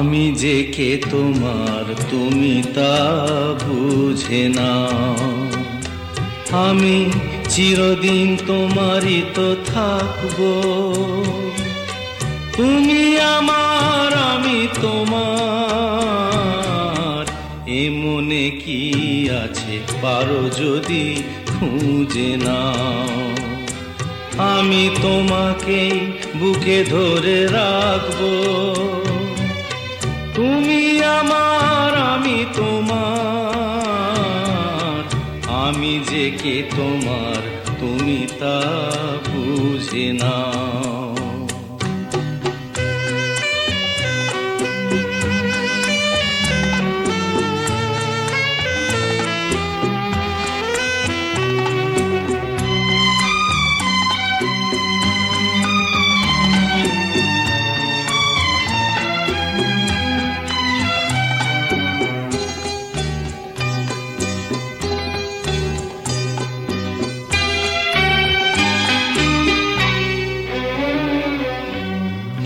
আমি যে কে তোমার তুমি তা বুঝে না। আমি চিরদিন তোমারই তো থাকবো। তুমি আমার আমি তোমার, এ মনে কি আছে পারো যদি খুঁজে নাও। আমি তোমাকে বুকে ধরে রাখবো। তুমি আমার আমি তোমার, আমি যে কে তোমার তুমি তা বুঝে নাও।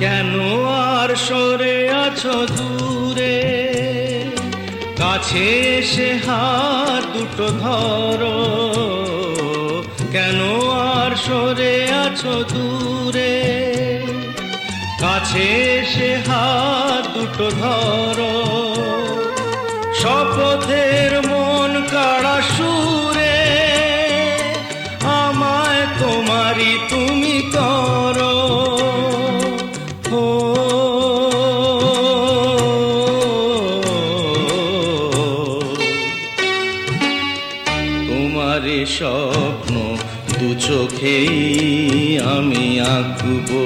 কেন আর সরে আছো দূরে, কাছে এসে হাত দুটো ধরো। কেন আর সরে আছো দূরে, কাছে এসে হাত দুটো ধরো। শপথের মন কাড়া সুরে আমায় তোমারই তুমি করো। তোমারে স্বপ্ন দু চোখেই আমি আঁকবো।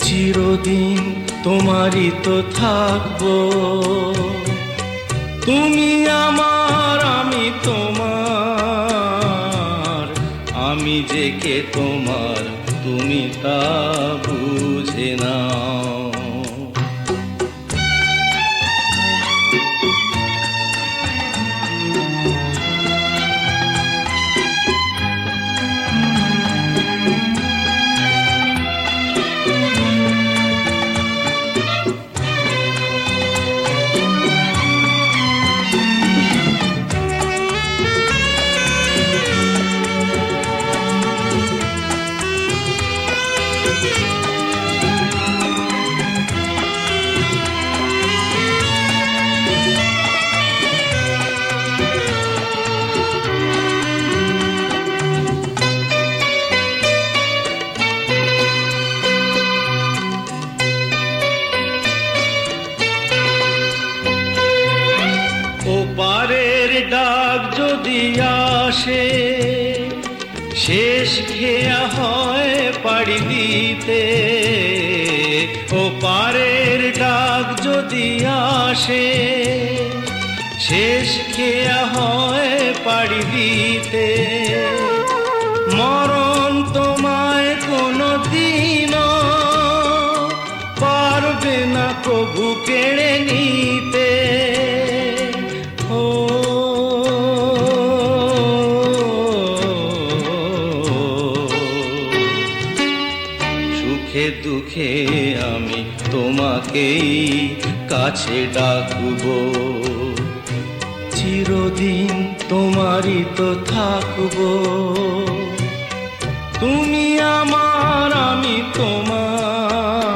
চিরদিন তোমারই তো থাকবো। তুমি আমার আমি তোমার, আমি যে কে তোমার তুমি তা বুঝে নাও। ওপারের ডাক যদি আসে, শেষ খেয়া হয় পাড়ি দিতে। ওপারের ডাক যদি আসে, শেষ খেয়া হয় পাড়ি দিতে। মরণ তোমায় কোনো দিনও পারবে না কবু কেড়ে নিতে। সুখে দুঃখে আমি তোমাকেই কাছে ডাকবো। চিরদিন তোমারই তো থাকবো। তুমি আমার আমি তোমার,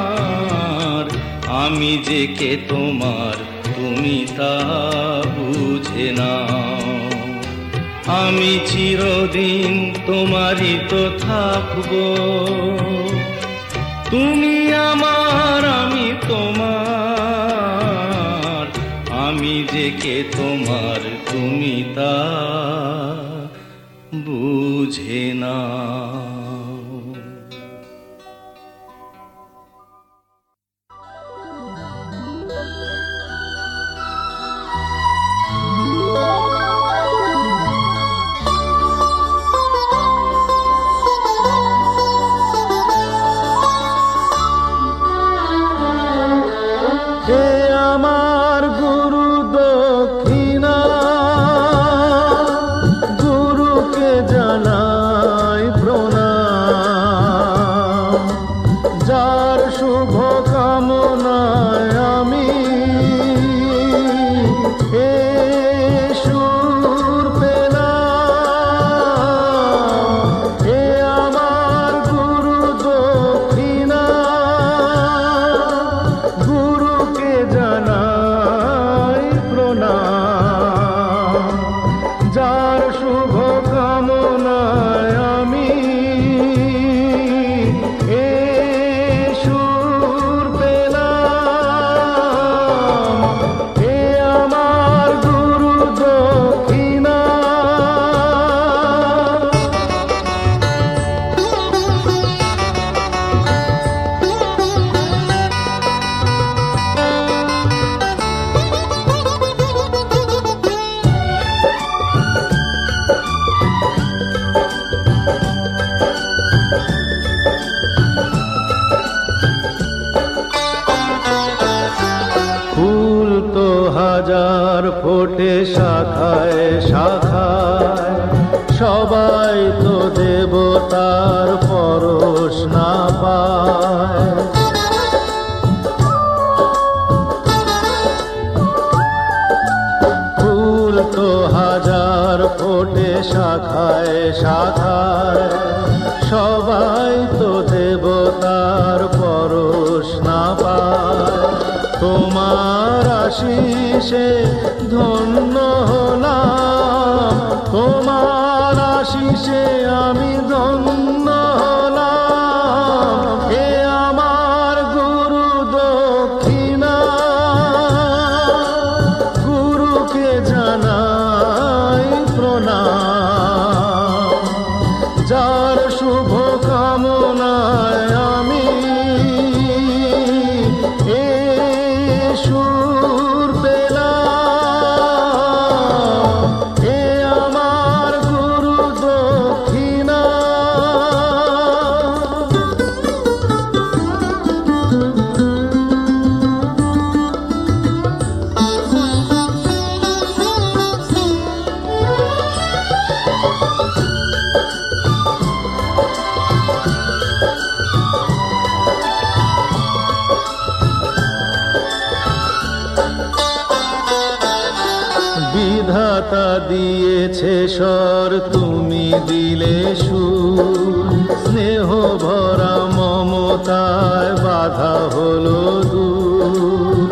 আমি যে কে তোমার তুমি তা বুঝে নাও। আমি চিরদিন তোমারই তো থাকবো। তুমি আমার আমি তোমার, আমি যে কে তোমার তুমি তা বুঝে নাও। আমার গুরু দক্ষিণা, গুরুকে জানাই প্রণাম। যার শুভ কামনায় আমি এ সুর পেলাম, এ আমার গুরু দক্ষিণা। ফুল তো হাজার ফোটে শাখায় শাখায়, সবাই তো দেবতার পরশ না পায়। ফুল তো হাজার ফোটে শাখায় শাখায়, সবাই তো দেবতার পরশ না পায়। তোমার আশিসে ধন্য হলাম, তোমার আশিসে আমি ধন্য হলাম, এ আমার গুরু দক্ষিণা। গুরুকে জানাই প্রণাম, যার শুভ কামনায় আমি এ সুর পেলাম, এ আমার গুরু দক্ষিণা। বিধাতা দিয়েছে স্বর, তুমি দিলে সুর, স্নেহ ভরা মমতায় বাধা হলো দূর।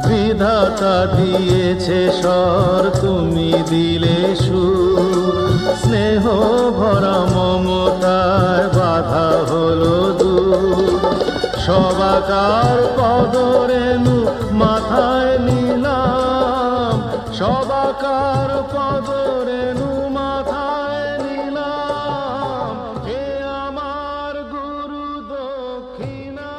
বিধাতা দিয়েছে স্বর, তুমি দিলে সুর, স্নেহ ভরা মমতায় বাধা হলো দূর। সবাকার পদরেণু মাথায় নিলাম, সবাকার পদরেণু মাথায় নিলাম, হে আমার গুরু দক্ষিণা।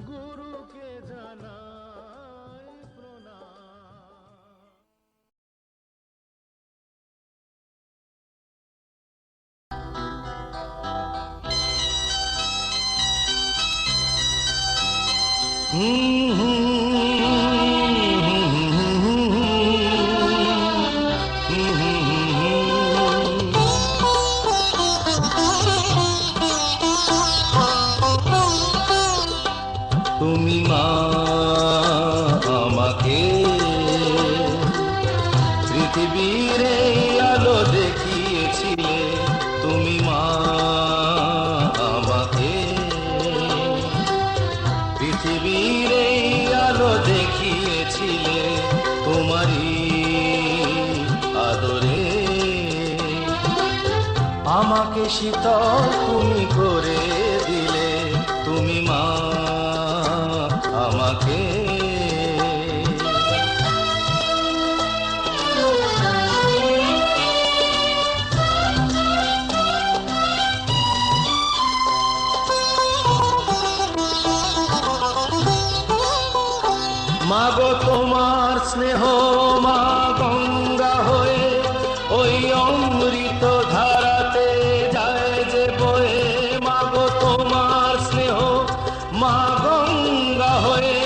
গুরুকে জানাই প্রণাম। তুমি মা আমাকে পৃথিবীর এই আলো দেখিয়েছিলে, তুমি মা আমাকে পৃথিবীর এই আলো দেখিয়েছিলে, তোমারই আদরে আমাকে শীতল তুমি করে দিলে, তুমি মা আমাকে। মাগো তোমার স্নেহ মা গঙ্গা হয়ে ওই অমৃত ধারাতে যায় যে বয়ে, মাগো তোমার স্নেহ মা গঙ্গা হয়ে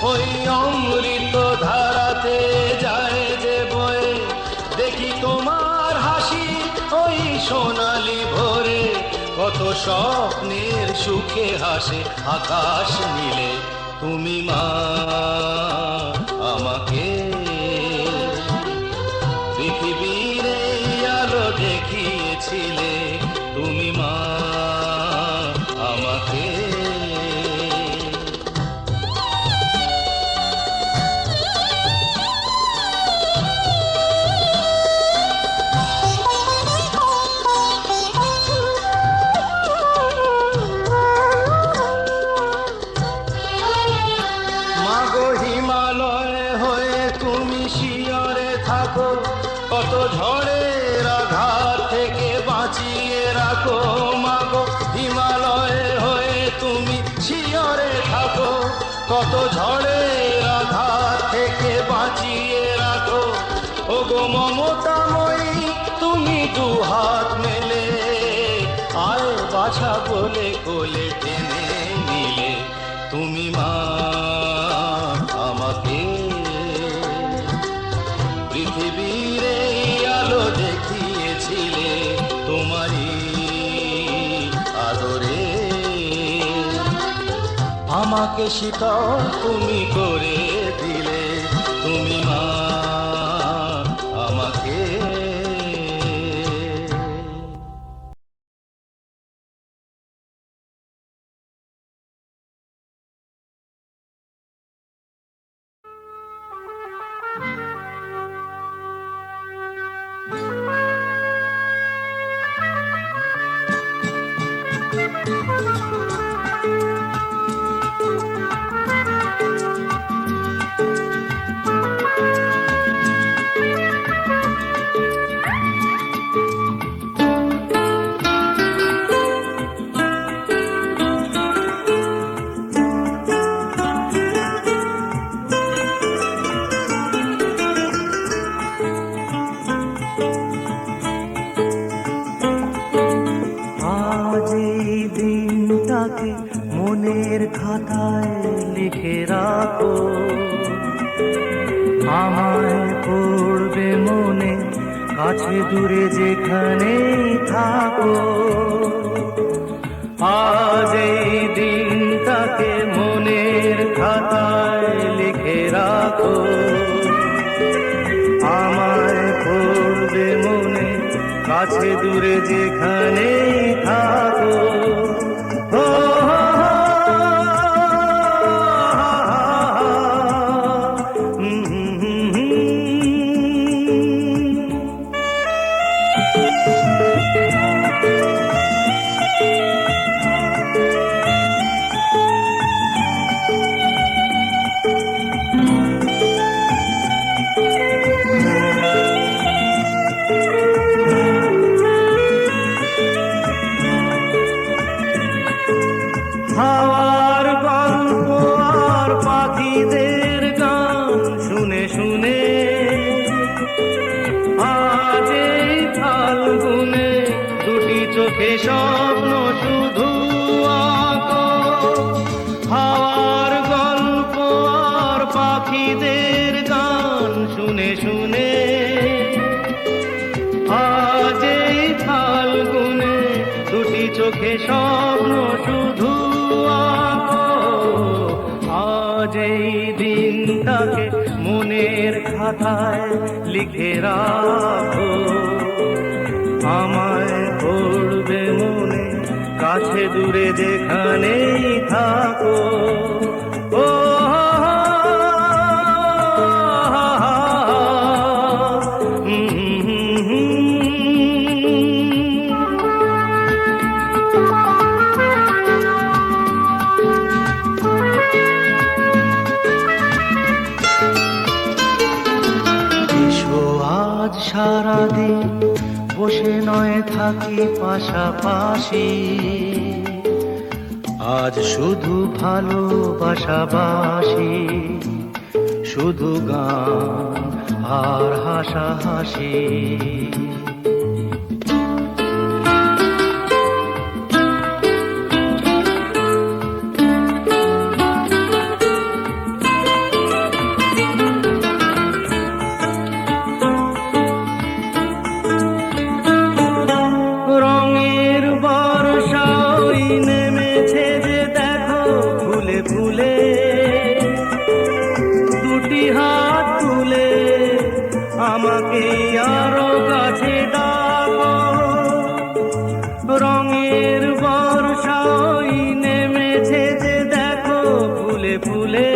ওই অমৃত ধারাতে যায় যে বয়ে। দেখি তোমার হাসি ওই সোনালি ভোরে, কত স্বপ্নের সুখে হাসে আকাশ নীলে, তুমি মা আমাকে পৃথিবীর এই আলো দেখিয়েছিলে, তুমি মা আমাকে। কত ঝড়ের আঘাত থেকে বাঁচিয়ে রাখো মাগো, হিমালয় হয়ে তুমি শিয়রে থাকো। কত ঝড়ের আঘাত থেকে বাঁচিয়ে রাখো, ওগো মমতাময়ী তুমি দুহাত মেলে, আয় বাছা বলে কোলে টেনে নিলে। তুমি মা আমাকে পৃথিবীর এই আলো দেখিয়েছিলে, তোমারই আদরে আমাকে শীতল তুমি করে দিলে। তুমি মা আমাকে। আজ এই দিনটাকে মনের খাতায় লিখে রাখো, আমায় পড়বে মনে কাছে দূরে যেখানেই থাকো। আজ এই দিনটাকে মনের খাতায় লিখে রাখো, আমায় পড়বে মনে কাছে দূরে যেখানেই থাকো। ও হাওয়ার গল্প আর পাখিদের গান শুনে শুনে আজ এই ফাল্গুনে দুটি চোখে স্বপ্ন শুধু আঁকো। হাওয়ার গল্প আর পাখিদের গান শুনে শুনে আজ এই ফাল্গুনে দুটি চোখে স্বপ্ন শুধু আঁকো। আজ এই দিনটাকে মনের খাতায় লিখে রাখো, আমায় পড়বে মনে কাছে দূরে যেখানেই থাকো। ও আজ সারাদিন বসে নয় থাকি পাশাপাশি, আজ শুধু ভালোবাসাবাসি, শুধু গান আর হাসাহাসি। আমাকে আরো কাছে ডাকো, রঙের বর্ষাই নেমেছে যে দেখো ফুলে ফুলে।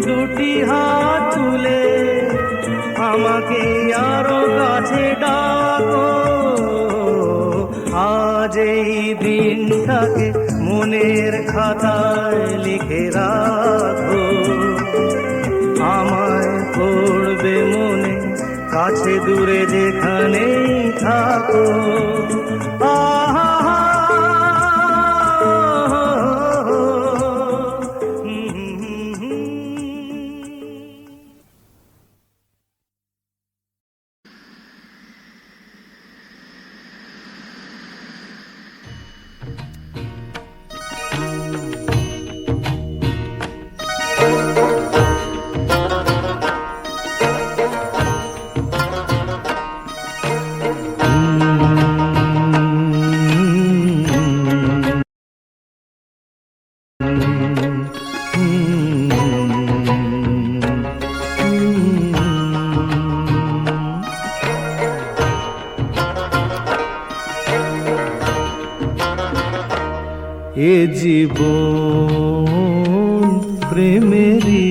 দুটি হাত তুলে আমাকে আরো কাছে ডাকো, আজ এই দিনটাকে মনের খাতায় লিখে রাখো, আমায় পড়বে মনে এ জীবন প্রেমেরই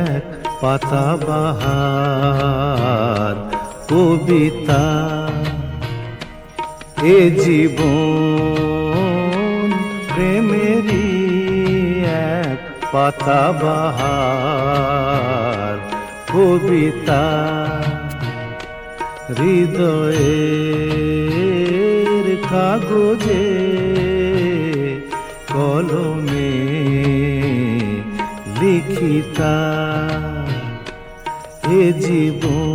এক পাতা বাহার কবিতা। এ জীবন প্রেমেরই এক পাতা বাহার কবিতা। হৃদয়ের কাগজে কলমে লিখিতা এ জীবন।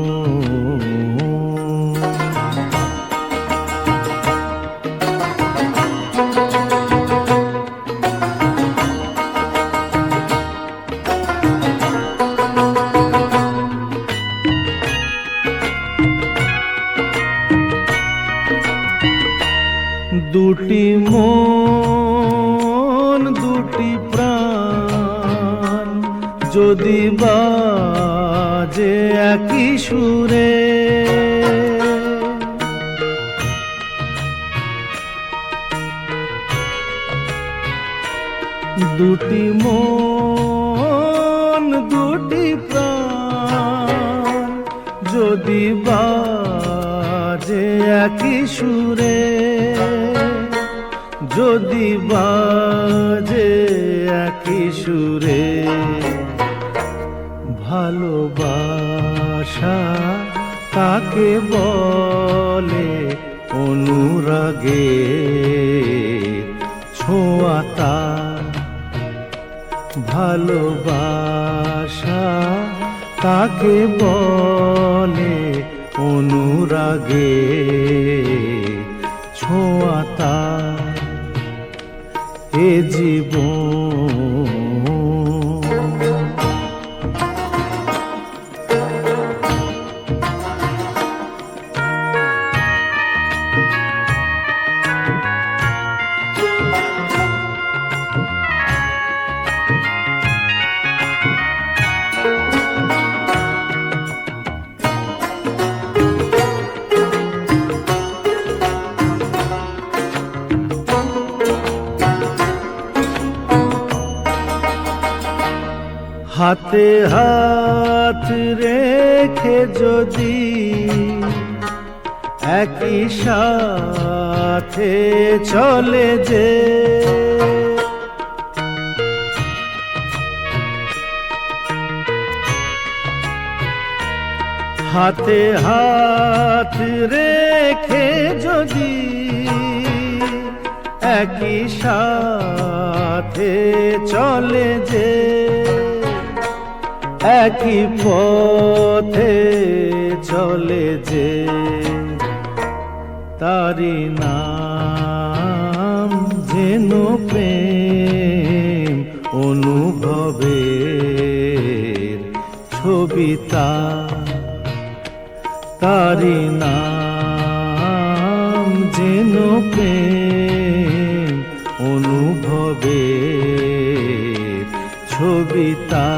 দুটি মন দুটি প্রাণ যদি বাজে একই সুরে, দুটি মন দুটি প্রাণ যদি বাজে একই সুরে, যদি বাজে একই সুরে, ভালোবাসা কাকে বলে অনুরাগে ছোঁয়াতা। ভালোবাসা কাকে বলে অনুরাগে ছোঁয়াতা এ জীবন। হাতে হাত রেখে যদি একই সাথে চলে যে, হাতে হাত রেখে যদি একই সাথে চলে যে, একই পথে চলে যে, তারি নাম যেন প্রেম অনুভবের ছবিতা। তারি নাম যেন প্রেম অনুভবের ছবিতা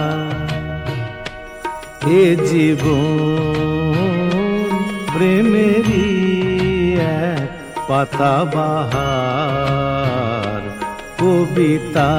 এ জীবন প্রেমেরই এক পাতা বাহার কবিতা।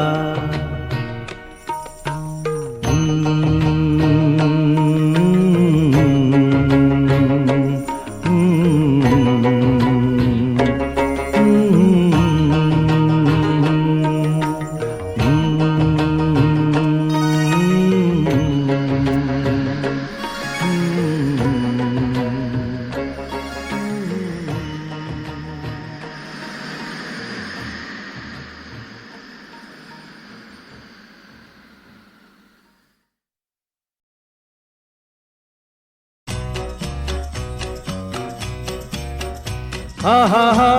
হা হা হা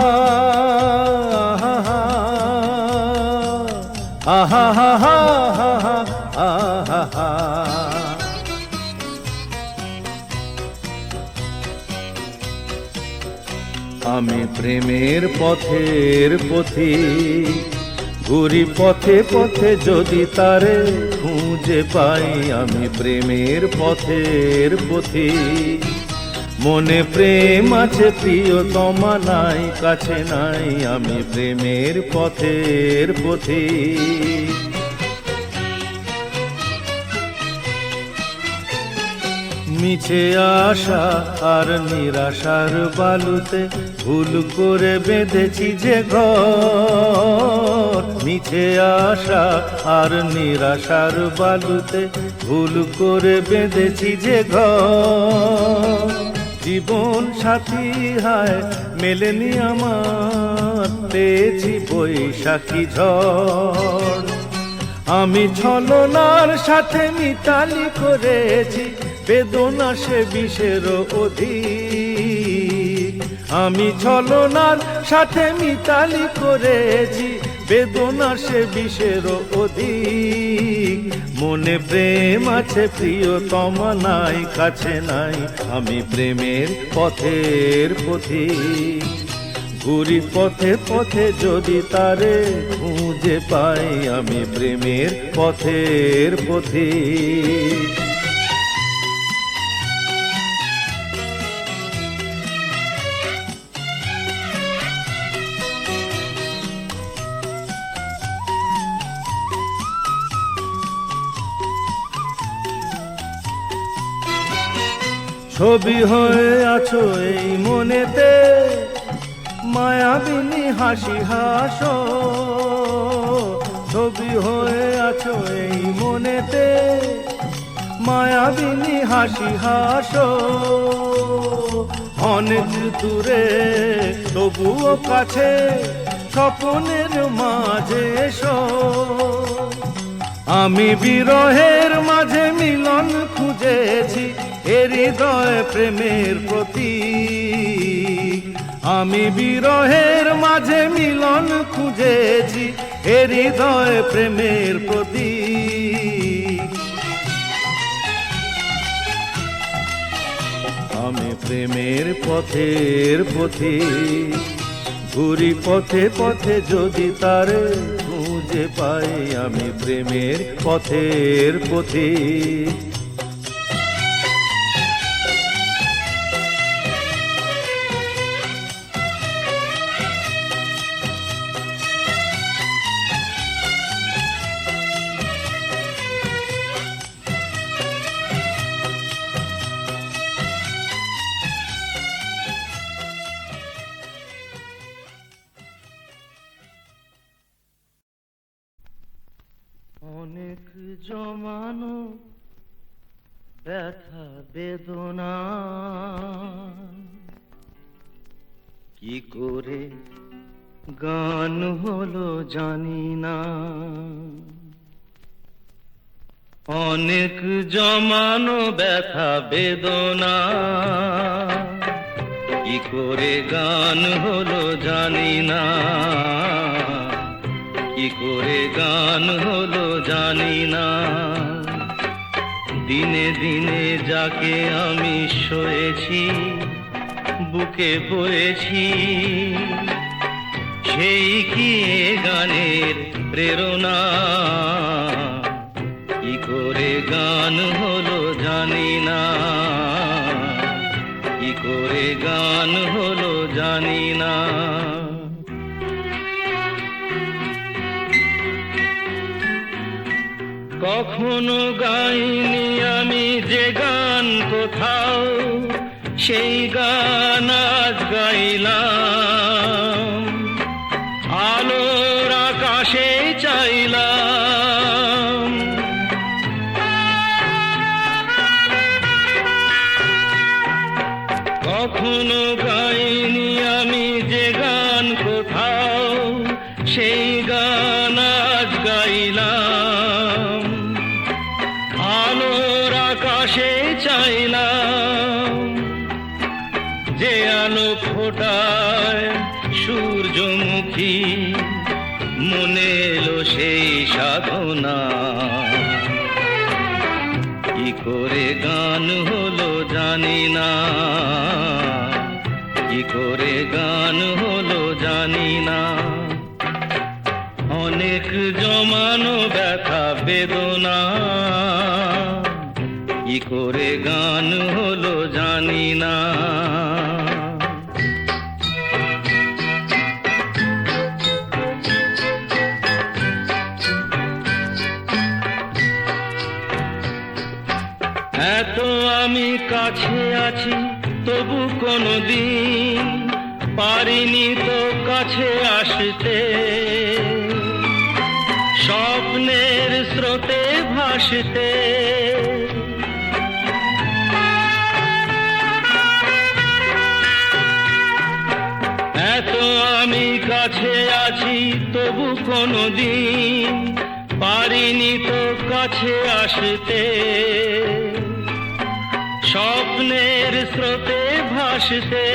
হা হা হা হা হা হা। আমি প্রেমের পথের পথিক, ঘুরি পথে পথে যদি তারে খুঁজে পাই আমি প্রেমের পথের পথিক। মনে প্রেম আছে প্রিয়তমা নাই কাছে নাই আমি প্রেমের পথের পথিক। মিছে আশা আর নিরাশার বালুতে ভুল করে বেঁধেছি যে ঘর। মিছে আশা আর নিরাশার বালুতে ভুল করে বেঁধেছি যে ঘর। জীবন সাথী হায় মেলেনি আমার, পেয়েছি বৈশাখী ঝড়। আমি ছলনার সাথে মিতালি করেছি বেদনা সে বিষের অধিক। আমি ছলনার সাথে মিতালি করেছি বেদনা সে বিষের অধিক। মনে প্রেম আছে প্রিয়তমা নাই কাছে নাই আমি প্রেমের পথের পথিক। ঘুরি পথে পথে যদি তারে খুঁজে পাই আমি প্রেমের পথের পথিক। ছবি হয়ে আছো এই মনেতে মায়াবিনী হাসি হাসো। ছবি হয়ে আছো এই মনেতে মায়াবিনী হাসি হাসো। অনেক দূরে তবুও কাছে স্বপ্নের মাঝে এসো। আমি বিরহের মাঝে মিলন খুঁজেছি এ হৃদয় প্রেমের প্রতীক। আমি বিরহের মাঝে মিলন খুঁজেছি এ হৃদয় প্রেমের প্রতীক। আমি প্রেমের পথের পথিক। ঘুরি পথে পথে যদি তারে খুঁজে পাই আমি প্রেমের পথের পথিক। অনেক জমানো ব্যথা বেদনা কি করে গান হলো জানি না। অনেক জমানো ব্যথা বেদনা কি করে গান হলো জানি না। কি করে গান হলো জানি না। দিনে দিনে যাকে আমি সয়েছি বুকে বয়েছি সেই কি গানের প্রেরণা। কি করে গান হলো জানি না। কি করে গান হলো জানি না। কখনো গাইনি আমি যে গান কোথাও সেই গান আজ গাইলাম। আলোর আকাশে চাইলাম। কখনো গাইনি আমি যে গান কোথাও সেই গান আজ গাইলাম। আলোর আকাশে চাইলাম। যে আলো ফোটায় সূর্যমুখী মনে এলো সেই সাধনা। কি করে গান হলো জানি না। কি করে গান হলো জানি না। অনেক জমানো ব্যথা বেদনা, কি করে গান হলো জানি না। এত আমি কাছে আছি তবু কোনোদিন পারিনি তো কাছে আসতে, স্বপ্নের স্রোতে ভাসতে। এত আমি কাছে আছি তবু কোনোদিন পারিনি তো কাছে আসতে, স্বপ্নের স্রোতে ভাসতে।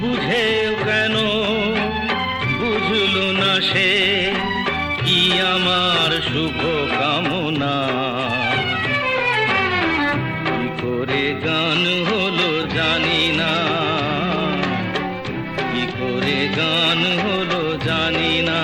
বুঝেও কেন বুঝলো না সে কি আমার শুভ কামনা, কি করে গান হলো জানি না, কি করে গান হলো জানি না।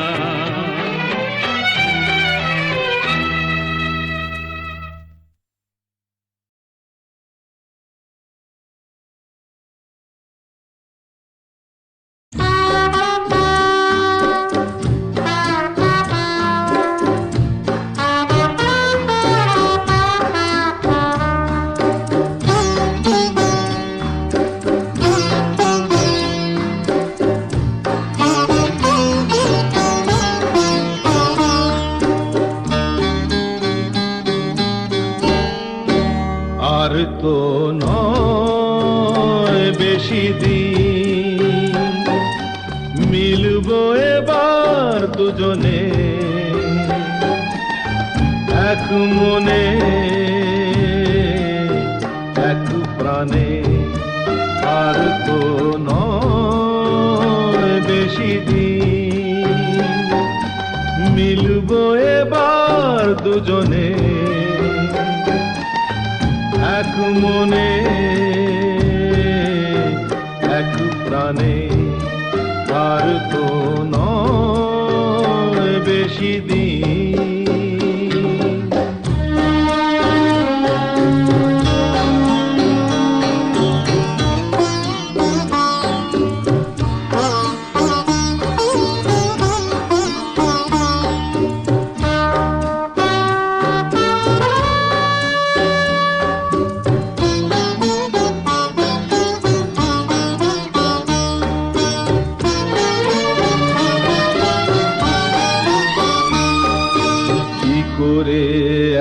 আর তো নয় বেশি দিন, মিলবো এবার দুজনে এক মনে এক প্রাণে। আর তো নয় বেশি দিন, মিলবো এবার দুজনে এক মনে এক প্রাণে। আর তো নয় বেশি দিন।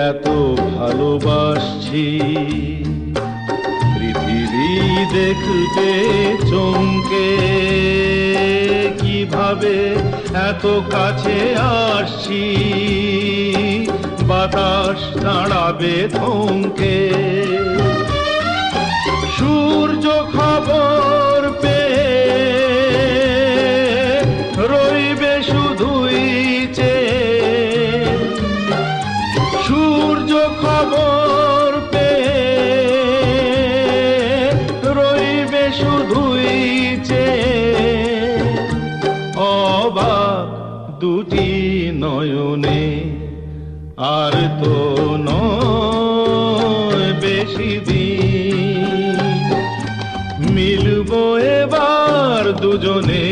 এত ভালোবাসছি পৃথিবী দেখতে চমকে, কিভাবে এত কাছে আসছি বাতাস দাঁড়াবে থমকে। সূর্য খবর পেয়ে রইবে শুধুই চেয়ে, সূর্য খবর পেয়ে রইবে শুধুই চেয়ে। অবাক দুটি নয়নে আর তো নয় বেশি দিন, মিলবো এবার দুজনে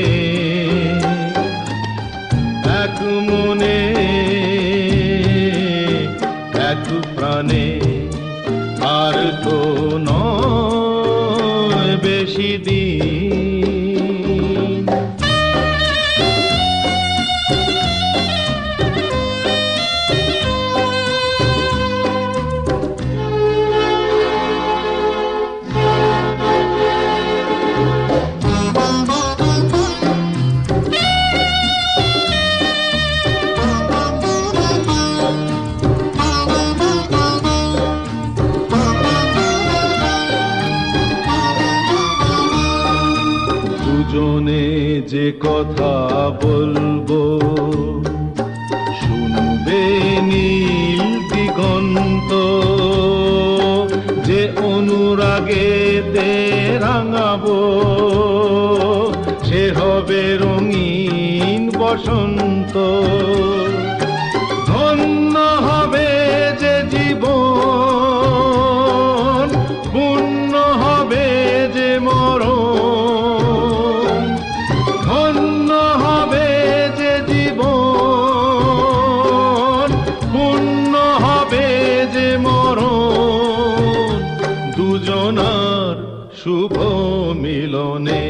এক মনে এক প্রাণে। আর তো নয় বেশি দিন। দুজনে যে কথা বলবো শুনবে নীল দিগন্ত, যে অনুরাগেতে রাঙাবো সে হবে রঙিন বসন্ত। বসন্ত। ধন্য হবে যে জীবন, পূর্ণ হবে যে মরণ। ধন্য হবে যে জীবন, পূর্ণ হবে যে মরণ। দুজনার শুভ মিলনে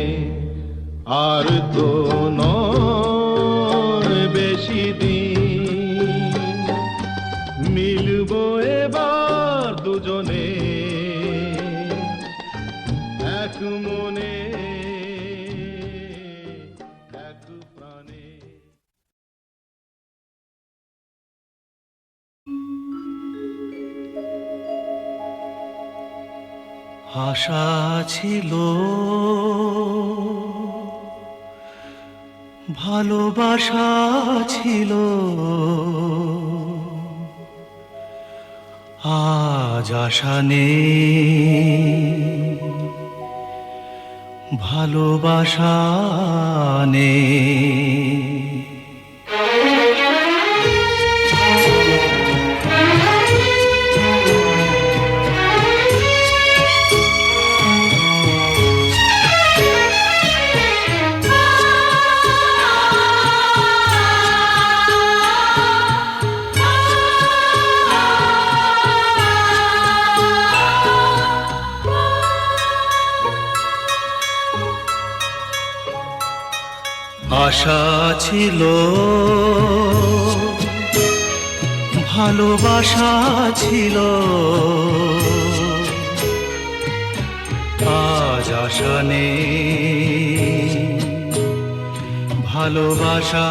আর তো নয় বেশি দিন। মিলবো এবার দুজনে এক মনে এক প্রাণে। আশা ছিল, ভালোবাসা ছিল, আজ আশা নেই, ভালোবাসা নেই। আশা ছিল, ভালোবাসা ছিল, আজ আশা নেই, ভালোবাসা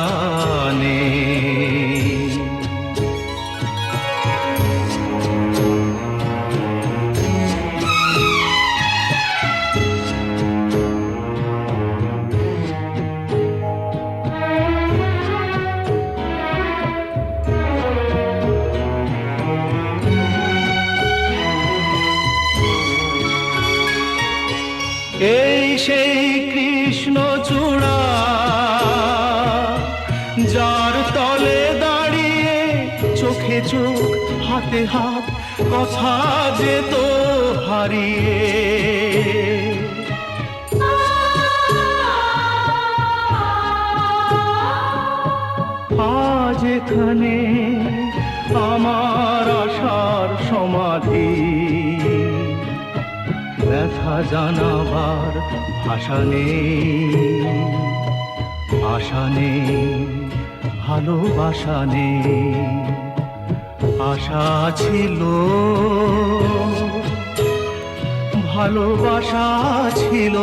নেই। এই সেই কৃষ্ণচূড়া, যার তলে দাঁড়িয়ে চোখে চোখ হাতে হাত কথা যেত হারিয়ে। আজ এখানে আমার আশার সমাধি, ব্যথা জানাবার ভাষা নেই, আশা নেই, ভালোবাসা নেই। আশা ছিল, ভালোবাসা ছিল,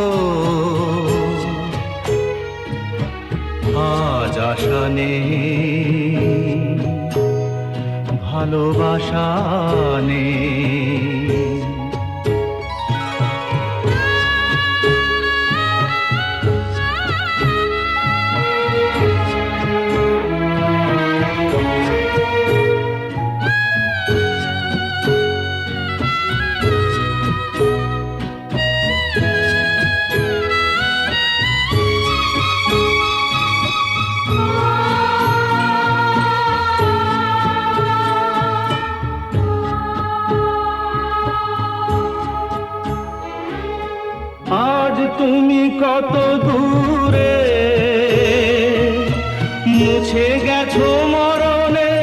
আজ আশা নেই, ভালোবাসা নেই। তুমি কত দূরে মুছে গেছো মরণে,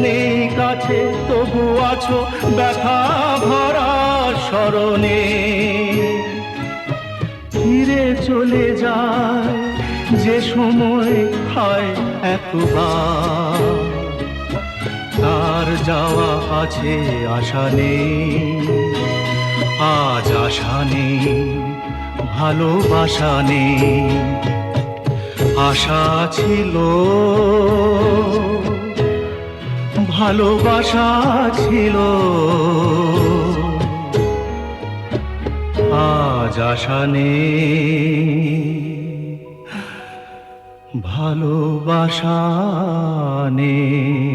নেই কাছে তবু আছো ব্যথা ভরা স্মরণে। ফিরে চলে যায় যে সময় হয় একবার, তার যাওয়া আছে আশা নেই, আজ আশা নেই, ভালোবাসা নেই। আশা ছিল, ভালোবাসা ছিল, আজ আশা নেই, ভালোবাসা নেই।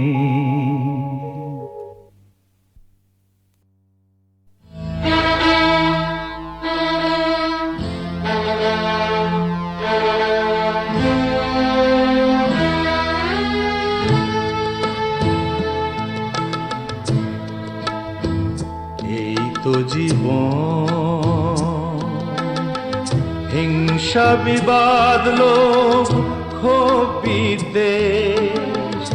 জীবন। হিংসা বিবাদ লোভ ক্ষোভ বিদ্বেষ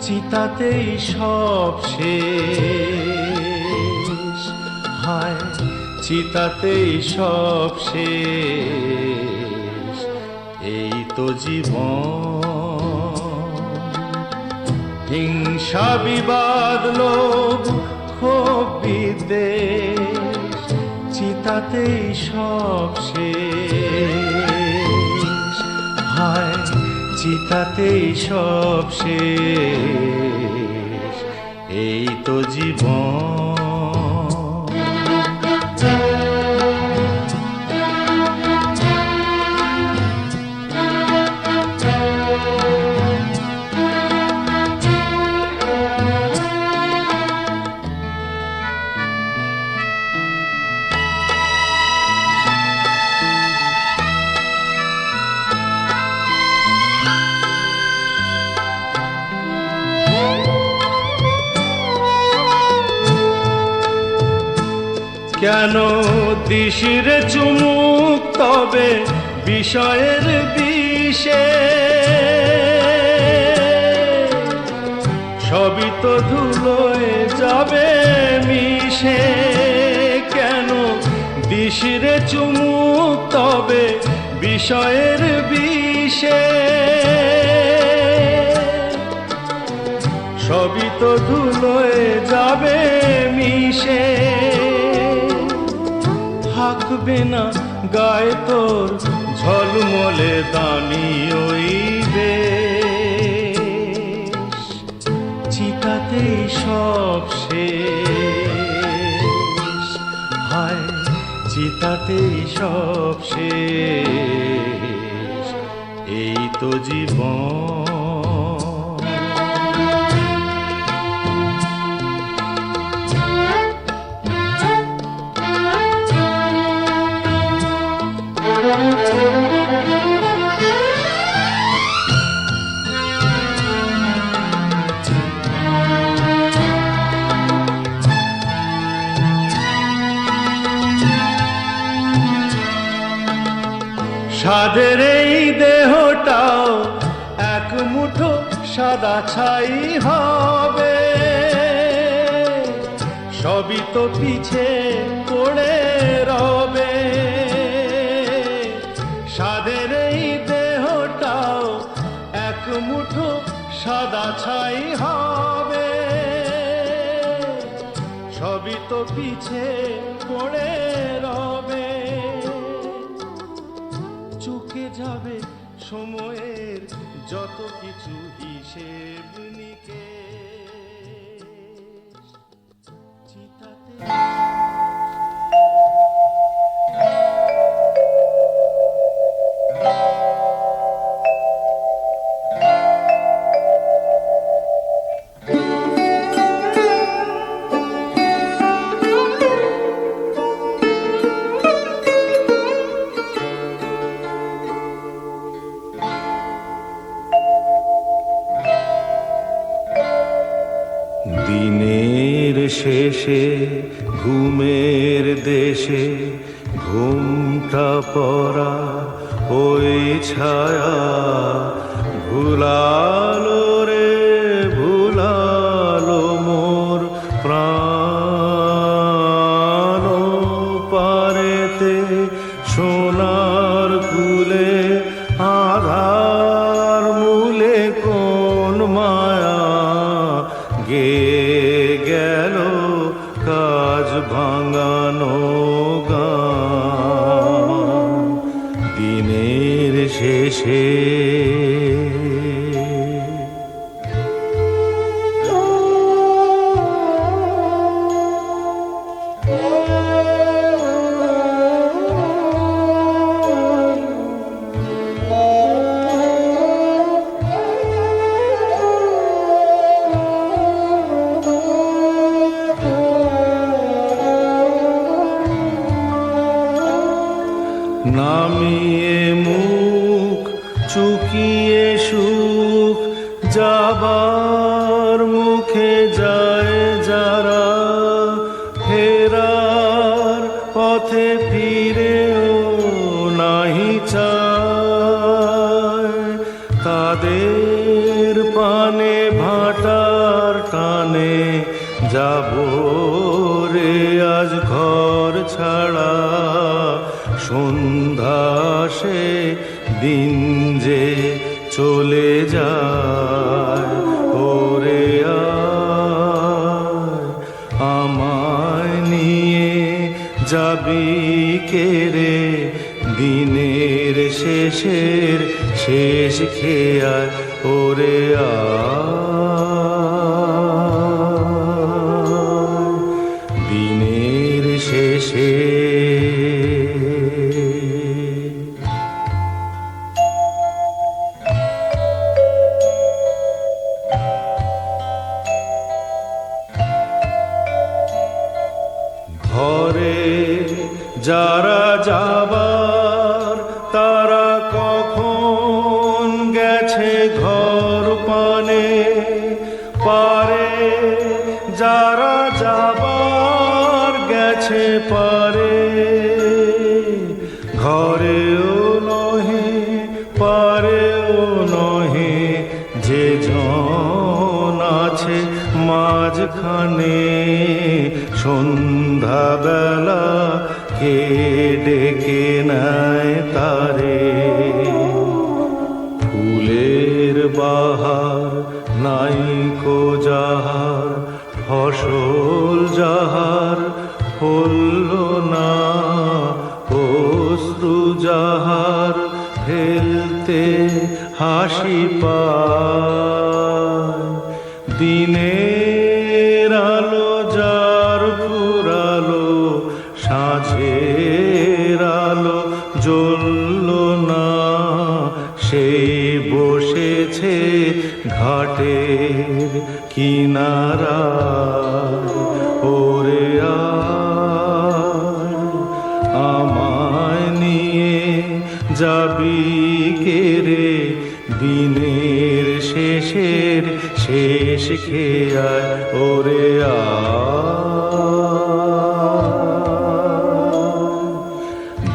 চিতাতেই সব শেষ, হায় চিতাতেই সব শেষ। এই তো জীবন। হিংসা বিবাদ লোভ ক্ষোভ বিদ্বেষ চিতাতেই সব শেষ, হায় চিতাতেই সব শেষ। এই তো জীবন। কেন দিশিরে চুমুক তবে বিষয়ের বিষে, সবই তো ধুলোয় যাবে মিশে। কেন দিশিরে চুমুক তবে বিষয়ের বিষে, সবই তো ধুলোয় যাবে মিশে। থাকবে না গায়ে তোর ঝলমলে দামি ওই বেশ, চিতাতেই সব শেষ, হায় চিতাতেই সব শেষ। এই তো জীবন। সাদের এই দেহটাও এক মুঠো সাদা ছাই হবে, সবই তো পিছে পড়ে রবে। সাদের এই দেহটাও এক মুঠো সাদা ছাই হবে, সবই তো পিছে পড়ে রবে। চুকে যাবে সময়ের যত কিছু হিসেব নিকেশ, চিতাতে দিনের শেষে ঘুমের দেশে ঘুমটা পড়া ওই ছায়া ভুলালো রে ভুলালো মোর প্রাণ পারেতে সোনার কুলে আধার মূলে কোন মায়া গে গেল কাজ ভাঙানো গান দিনের শেষে। নামিয়ে মুখ চুকিয়ে সুখ যাবার মুখে যায় যারা ফেরার টানে যাব রে আজ ঘর ছাড়া, সন্ধ্যা সে দিন যে চলে যায়। ওরে আয় আমায় নিয়ে যাবি কে রে, দিনের শেষের শেষ খেয়ায়। ওরে আয় দিনের শেষে। ঘরে যারা যাবার তারা কখন গেছে ঘর পানে, পারে যারা যাবার গেছে পারে, ঘরেও নহে পারেও নহে যে জন আছে মাঝখানে। সন্ধ্যাবেলা কে ডেকে নেয় তারে, ফুলের বাহার নাইকো যাহার, ফসল যাহার ফলল না, অশ্রু যাহার ফেলতে হাসি পায়। দিনের আলো যার ফুরালো, সাঁঝের আলো জ্বলল না, সেই বসেছে ঘাটের কিনারায়। ওরে আয় আমায় নিয়ে যাবি কে রে, দিনের শেষের শেষ খেয়ায়। ওরে আয়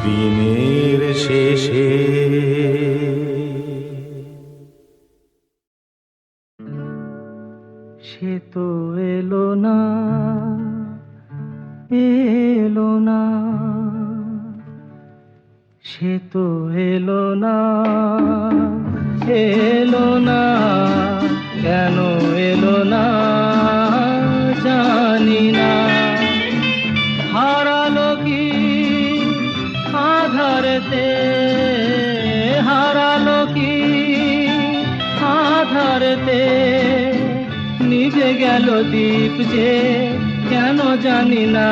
দিনের শেষে। সে তো এলো না, এলো না, সে তো এলো না, এলো না, কেন এলো না জানি না। হারালো কি আধারেতে, হারালো কি আধারেতে, নিভে গেল দীপ যে কেন জানি না।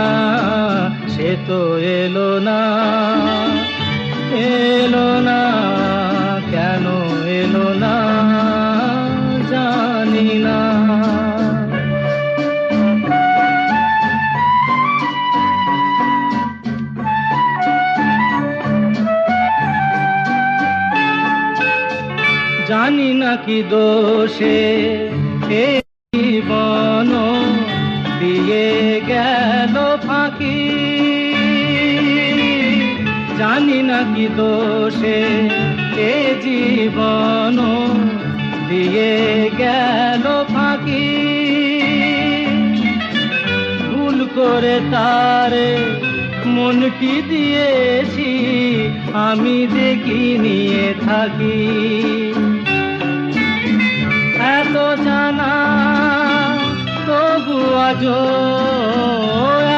সে তো এলো না, এলো না, কেন এলো না জানি না। জানি না কি দোষে এ জীবন দিয়ে গেল ফাঁকি, জানি না কি দোষে এ জীবন দিয়ে গেল ফাঁকি। ভুল করে তারে মনটি দিয়েছি, আমি যে কি নিয়ে থাকি। এত জানা তবু আজো,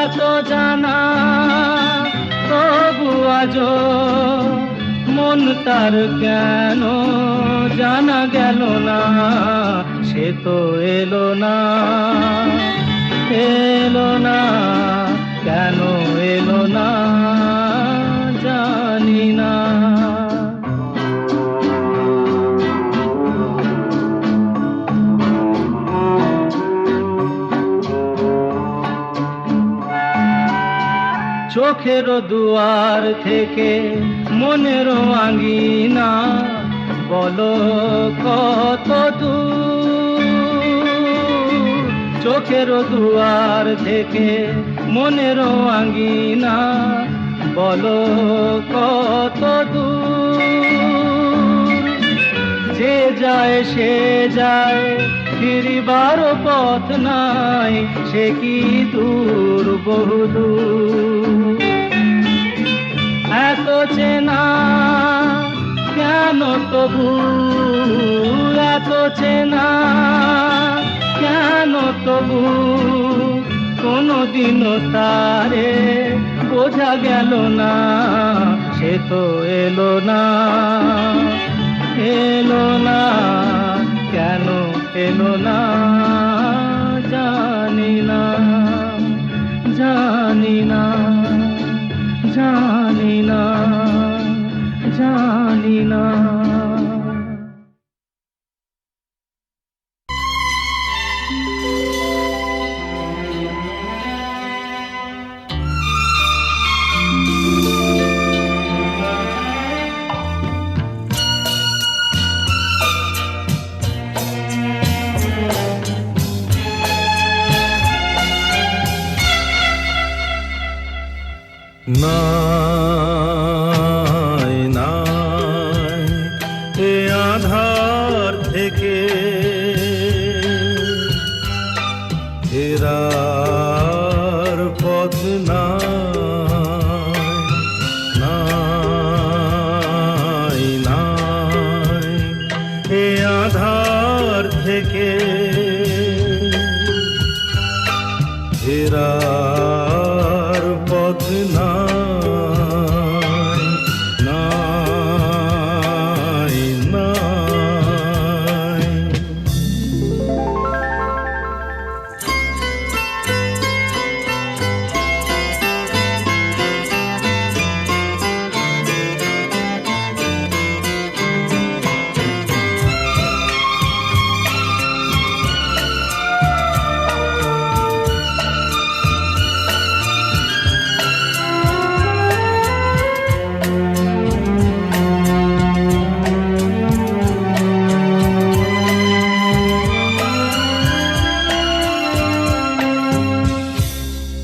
এত জানা তবু আজো, মন তার কেন জানা গেল না। সে তো এলো না, এলো না, কেন এলো না জানি না। চোখের দুয়ার থেকে মনের আঙ্গিনা, বলো কত দূর। চোখের দুয়ার থেকে মনের আঙ্গিনা, বলো কত দূর। যে যায় সে যায় ফিরিবার পথ নাই, সে কি দূর বহুদূর। এত চেনা কেন তবু, এত চেনা কেন তবু, কোনদিনও তারে বোঝা গেল না, সে তো এলো না, এলো না, কেন এলো না জানি না, জানি না, জানি না, জানি না। নাই নাই এ আধার থেকে ফেরার পথ নাই, নাই নাই এ আধার থেকে ফেরার পথ নাই, নাই নাই।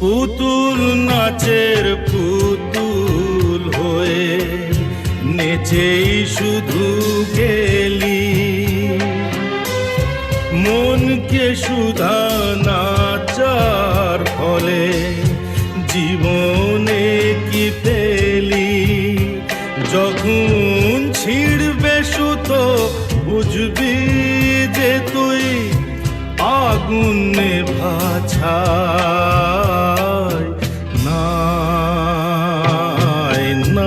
পুতুল নাচের পুতুল হয়ে নেচেই শুধু গেলি, মনকে সুধা নাচার ফলে জীবনে কি পেলি। যখন ছিড়বে সুতো বুঝবি যে তুই আগুন নেভাছাই, নাই নাই।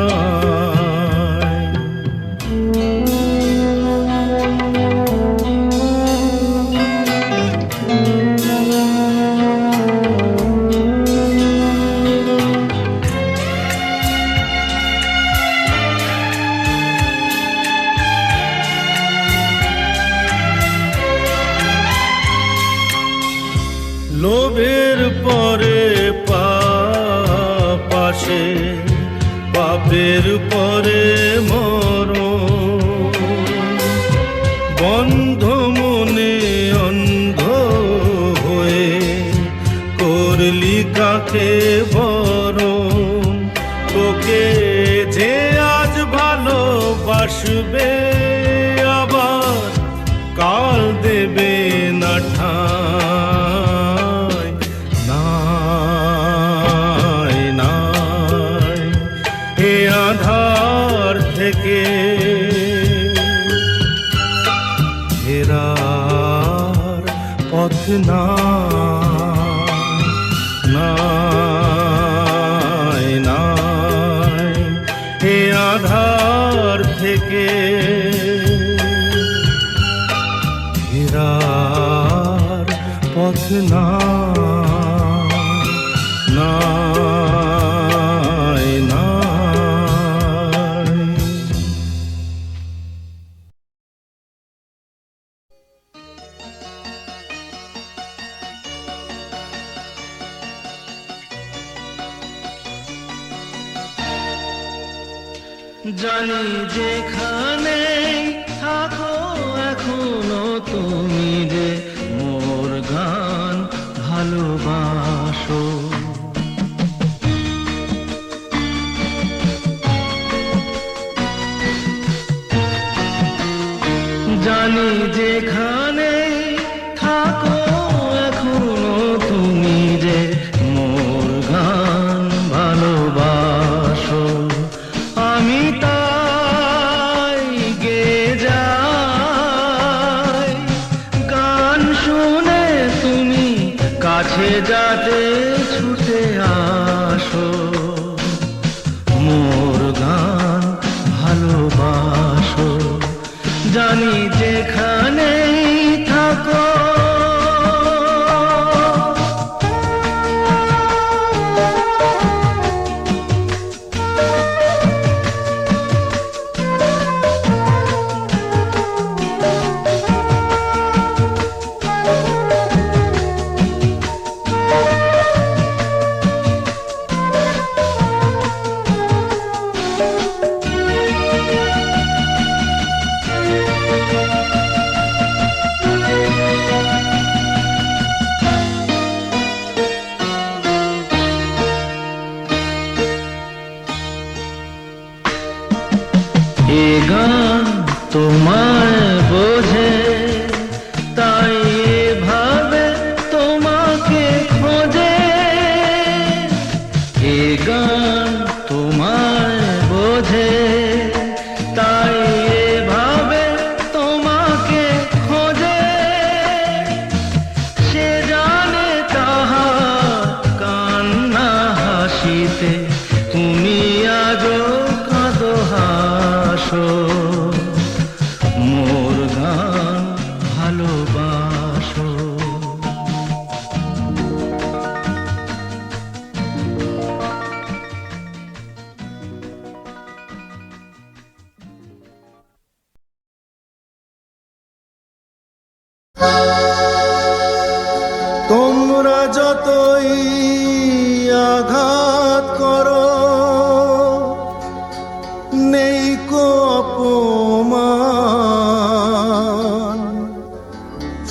লোভের পরে পাশে, পাপের পরে মরণ, বন্ধ মনে অন্ধ হয়ে করলি কাকে বরণ। তোকে যে আজ ভালোবাসবে আবার কাল দেবে না ঠাঁই, নাই নাই এ আধার থেকে ফেরার পথ নাই, নাই এ আধার থেকে ফেরার পথ নাই, নাই। জানি যেখানে থাকো এখনো তুমি যে মোর গান ভালোবাসো। জানি যেখানে কাছে যাতে ছুটে আসো, মোর গান ভালোবাসো, জানি যেখানেই থাকো। এ গান তোমায় বোঝে, তাই এভাবে তোমাকে খোঁজে। এ গান তোমায় বোঝে, তাই এভাবে তোমাকে খোঁজে। সে জানে তাহার কান্না হাসিতে, তুমি আজও কাঁদো হাসো, মোর গান ভালোবাসো। তোমরা যতই আঘাত করো, নেই কো অপমান,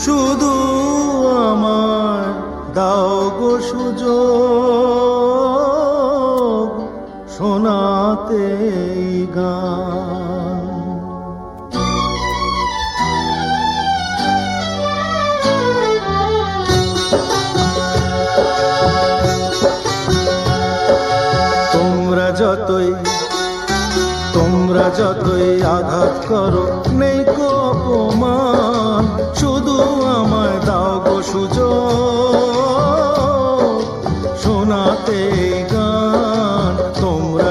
শুধু আমার দাও গো সুযোগ শোনাতে এই গান। তোমরা যতই আঘাত করো, নেই কো অপমান, শুধু আমায় দাও গো সুযোগ শোনাতে এই গান। তোমরা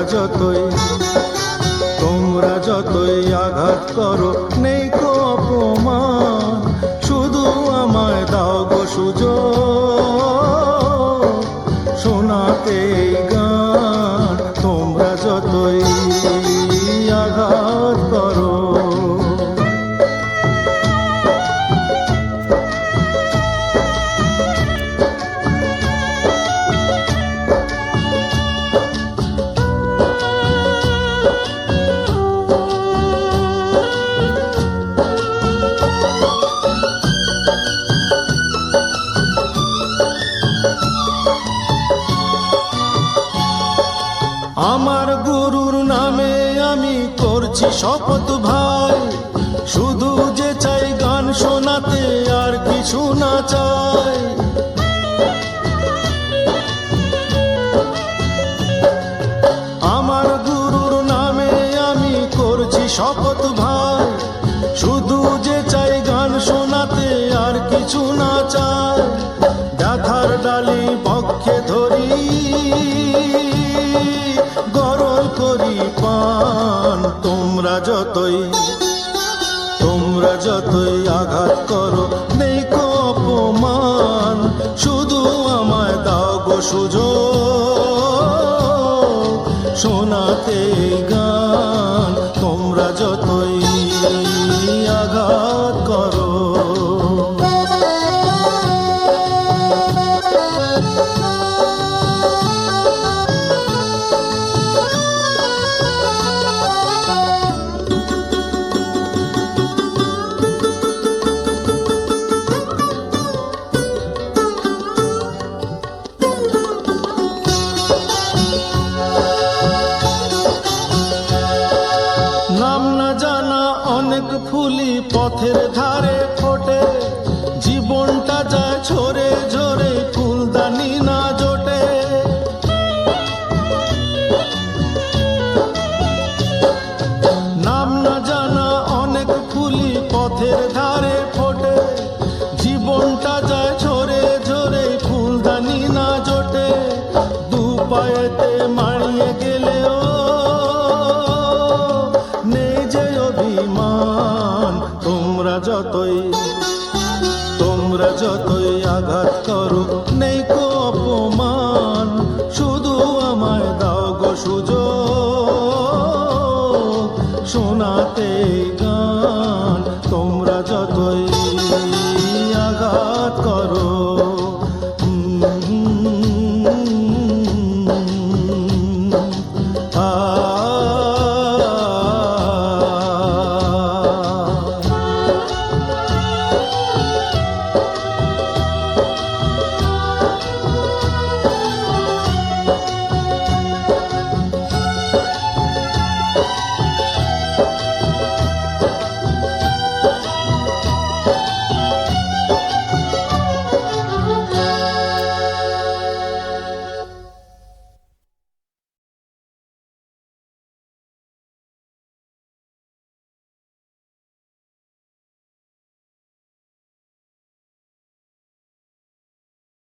যতই আঘাত করো, নেই কো অপমান, শুধু আমায় দাও গো সুযোগ শোনাতে এই গান। তোমরা যতই আঘাত করো। আমার গুরুর নামে আমি করছি শপথ ভাই, শুধু যে চাই গান শোনাতে, আর কিছু না চাই। আমার গুরুর নামে আমি করছি শপথ ভাই, শুধু যে চাই গান শোনাতে, আর কিছু না চাই। ব্যথার ডালি পক্ষে ধরি, গরল করি পান। তোমরা যতই আঘাত করো, নেই কো অপমান, শুধু আমায় দাও গো সুযোগ শোনাতে এই গান। তোমরা যতই আঘাত করো। ঝড়েতে মাড়িয়ে গেলেও নেই যে অভিমান। তোমরা যতই আঘাত করো নেই